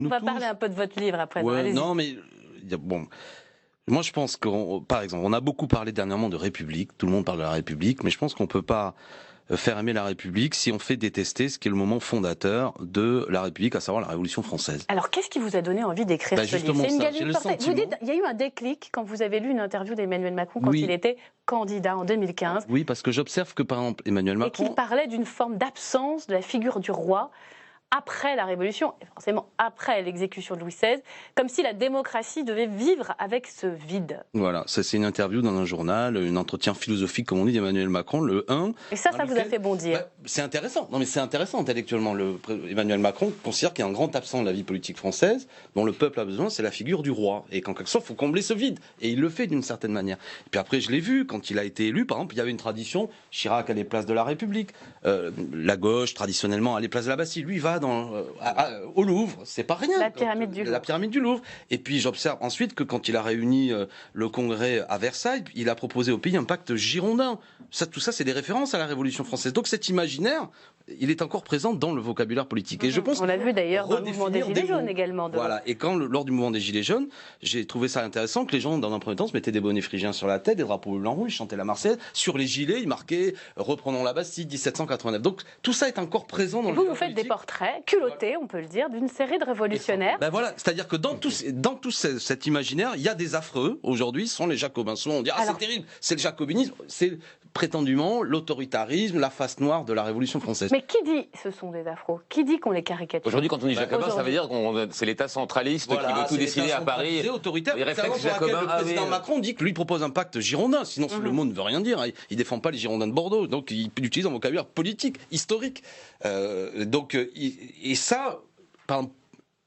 On va parler un peu de votre livre après. Ouais, non, mais bon, moi je pense que, par exemple, on a beaucoup parlé dernièrement de République. Tout le monde parle de la République, mais je pense qu'on peut pas faire aimer la République si on fait détester ce qui est le moment fondateur de la République, à savoir la Révolution française. Alors, qu'est-ce qui vous a donné envie d'écrire ce livre? C'est une galerie de portraits. Vous dites, il y a eu un déclic quand vous avez lu une interview d'Emmanuel Macron quand il était candidat en 2015. Oui, parce que j'observe que, par exemple, Emmanuel Macron... Et qu'il parlait d'une forme d'absence de la figure du roi après la Révolution, et forcément après l'exécution de Louis XVI, comme si la démocratie devait vivre avec ce vide. Voilà, ça c'est une interview dans un journal, un entretien philosophique, comme on dit, d'Emmanuel Macron, le 1. Et ça vous a fait bondir. C'est intéressant, non mais c'est intéressant intellectuellement. Emmanuel Macron considère qu'il y a un grand absent de la vie politique française, dont le peuple a besoin, c'est la figure du roi. Et qu'en quelque sorte, il faut combler ce vide. Et il le fait d'une certaine manière. Et puis après, je l'ai vu, quand il a été élu, par exemple, il y avait une tradition, Chirac allait place de la République, la gauche, traditionnellement, allait place de la Bastille. Lui, il va au Louvre, c'est pas rien. La pyramide du Louvre. La pyramide du Louvre. Et puis j'observe ensuite que quand il a réuni le Congrès à Versailles, il a proposé au pays un pacte girondin. Tout ça, c'est des références à la Révolution française. Donc cet imaginaire, il est encore présent dans le vocabulaire politique. Et je pense on l'a vu d'ailleurs dans le mouvement des Gilets jaunes également. Voilà. Et lors du mouvement des Gilets jaunes, j'ai trouvé ça intéressant que les gens, dans un premier temps, se mettaient des bonnets phrygiens sur la tête, des drapeaux blanc-rouge, ils chantaient la Marseillaise. Sur les gilets, ils marquaient « Reprenons la Bastille, 1789 ». Donc tout ça est encore présent dans le vous faites des portraits culottés, on peut le dire, d'une série de révolutionnaires. Ben voilà, c'est-à-dire que dans tout cet imaginaire, il y a des affreux. Aujourd'hui, ce sont les Jacobins. Souvent on dit « Ah, c'est terrible, c'est le jacobinisme ». C'est prétendument l'autoritarisme, la face noire de la Révolution française. Mais qui dit ce sont des afros? Qui dit qu'on les caricature? Aujourd'hui, quand on dit jacobin, ça veut dire que c'est l'État centraliste qui veut tout décider à Paris. C'est autoritaire. Les réflexes jacobins. Le président Macron dit que lui propose un pacte girondin. Sinon, le mot ne veut rien dire. Il défend pas les Girondins de Bordeaux. Donc, il utilise un vocabulaire politique, historique. Et ça,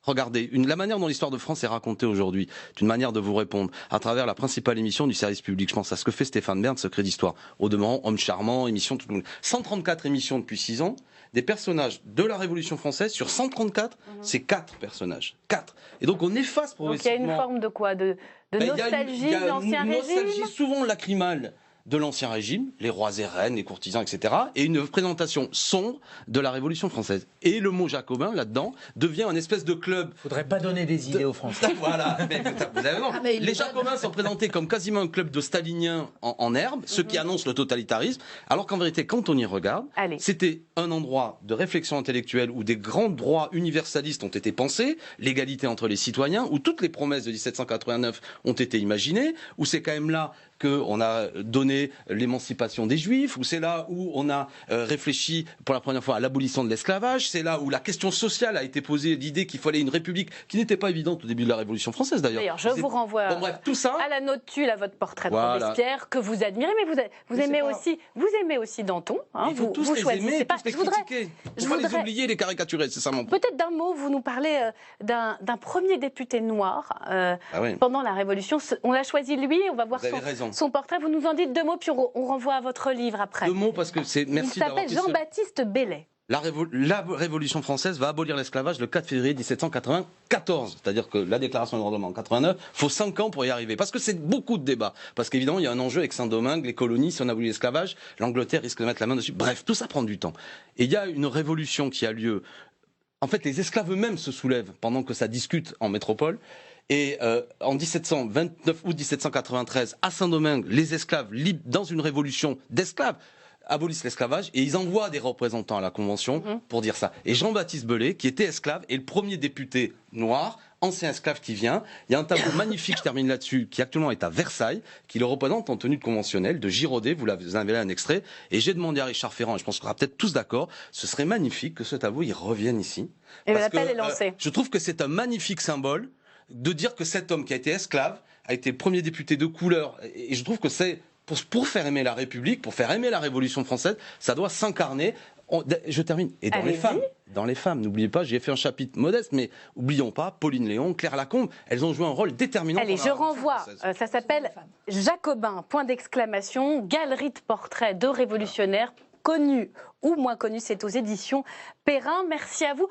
regardez, la manière dont l'histoire de France est racontée aujourd'hui, c'est une manière de vous répondre à travers la principale émission du service public. Je pense à ce que fait Stéphane Bern, Secret d'Histoire. Au demeurant, homme charmant, émission tout le monde. 134 émissions depuis 6 ans, des personnages de la Révolution française, sur 134, c'est 4 personnages. 4. Et donc on efface progressivement... Donc il y a une forme de quoi? De nostalgie de l'ancien régime? Nostalgie souvent lacrymale de l'Ancien Régime, les rois et reines, les courtisans, etc., et une présentation sombre de la Révolution française. Et le mot jacobin, là-dedans, devient un espèce de club... Faudrait pas donner des idées aux Français. Voilà, vous avez raison. Les jacobins sont présentés comme quasiment un club de staliniens en herbe, ceux qui annoncent le totalitarisme, alors qu'en vérité, quand on y regarde, c'était un endroit de réflexion intellectuelle où des grands droits universalistes ont été pensés, l'égalité entre les citoyens, où toutes les promesses de 1789 ont été imaginées, où c'est quand même là qu'on a donné l'émancipation des Juifs, où c'est là où on a réfléchi pour la première fois à l'abolition de l'esclavage, c'est là où la question sociale a été posée, l'idée qu'il fallait une république qui n'était pas évidente au début de la Révolution française d'ailleurs. D'ailleurs, je vous renvoie à la notule, à votre portrait de Robespierre, que vous admirez, mais vous aimez aussi Danton. Hein, il faut tous les aimer, tous les critiquer. Il ne faut pas les oublier, les caricaturer, c'est ça mon point. Peut-être d'un mot, vous nous parlez d'un premier député noir pendant la Révolution. On l'a choisi lui, on va voir son portrait. Vous nous en dites 2 mots, puis on renvoie à votre livre après. 2 mots parce que c'est... Merci d'avoir... Il s'appelle Jean-Baptiste Bellay. La Révolution française va abolir l'esclavage le 4 février 1794. C'est-à-dire que la déclaration des droits de l'homme en 89, il faut 5 ans pour y arriver. Parce que c'est beaucoup de débats. Parce qu'évidemment, il y a un enjeu avec Saint-Domingue, les colonies, si on abolit l'esclavage, l'Angleterre risque de mettre la main dessus. Bref, tout ça prend du temps. Et il y a une révolution qui a lieu. En fait, les esclaves eux-mêmes se soulèvent pendant que ça discute en métropole. Et en 29 août 1793, à Saint-Domingue, les esclaves, libres dans une révolution d'esclaves, abolissent l'esclavage et ils envoient des représentants à la Convention pour dire ça. Et Jean-Baptiste Bellay, qui était esclave, est le premier député noir, ancien esclave qui vient. Il y a un tableau magnifique, je termine là-dessus, qui actuellement est à Versailles, qui le représente en tenue conventionnelle, de Girodet, vous avez là un extrait. Et j'ai demandé à Richard Ferrand, et je pense qu'on sera peut-être tous d'accord, ce serait magnifique que ce tableau, il revienne ici. Et l'appel est lancé. Je trouve que c'est un magnifique symbole de dire que cet homme qui a été esclave a été le premier député de couleur. Et je trouve que c'est pour faire aimer la République, pour faire aimer la Révolution française, ça doit s'incarner. Je termine. Et dans les femmes, n'oubliez pas, j'ai fait un chapitre modeste, mais oublions pas, Pauline Léon, Claire Lacombe, elles ont joué un rôle déterminant. Allez, je renvoie, ça s'appelle Jacobin, point d'exclamation, galerie de portraits de révolutionnaires, connus ou moins connus, c'est aux éditions Perrin. Merci à vous.